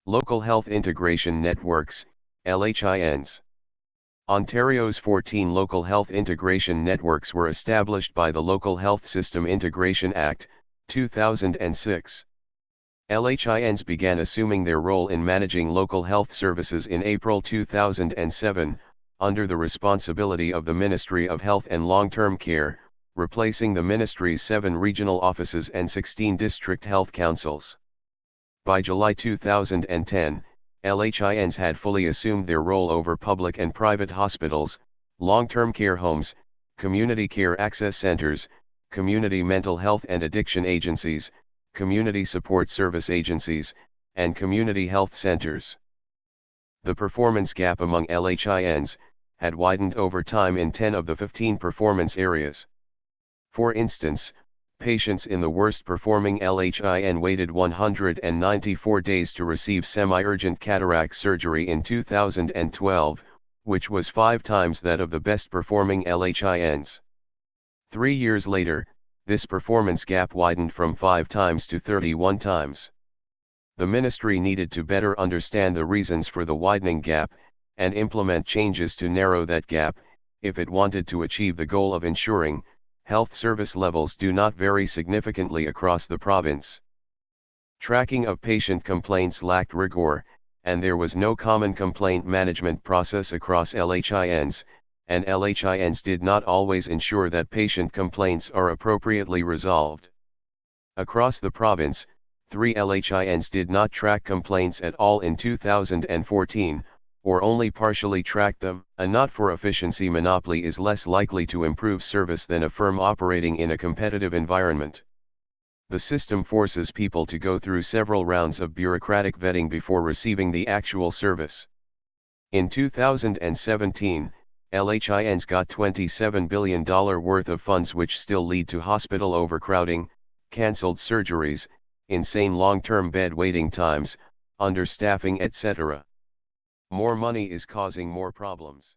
Local Health Integration Networks, LHINs. Ontario's 14 local health integration networks were established by the Local Health System Integration Act, 2006. LHINs began assuming their role in managing local health services in April 2007, under the responsibility of the Ministry of Health and Long-Term Care, replacing the ministry's 7 regional offices and 16 district health councils. By July 2010, LHINs had fully assumed their role over public and private hospitals, long-term care homes, community care access centers, community mental health and addiction agencies, community support service agencies, and community health centers. The performance gap among LHINs had widened over time in 10 of the 15 performance areas. For instance, patients in the worst performing LHIN waited 194 days to receive semi-urgent cataract surgery in 2012, which was 5 times that of the best performing LHINs. 3 years later, this performance gap widened from 5 times to 31 times. The ministry needed to better understand the reasons for the widening gap, and implement changes to narrow that gap, if it wanted to achieve the goal of ensuring health service levels do not vary significantly across the province. Tracking of patient complaints lacked rigor, and there was no common complaint management process across LHINs, and LHINs did not always ensure that patient complaints are appropriately resolved. Across the province, 3 LHINs did not track complaints at all in 2014, or only partially tracked them. A not-for-efficiency monopoly is less likely to improve service than a firm operating in a competitive environment. The system forces people to go through several rounds of bureaucratic vetting before receiving the actual service. In 2017, LHINs got $27 billion worth of funds, which still lead to hospital overcrowding, cancelled surgeries, insane long-term bed waiting times, understaffing, etc. More money is causing more problems.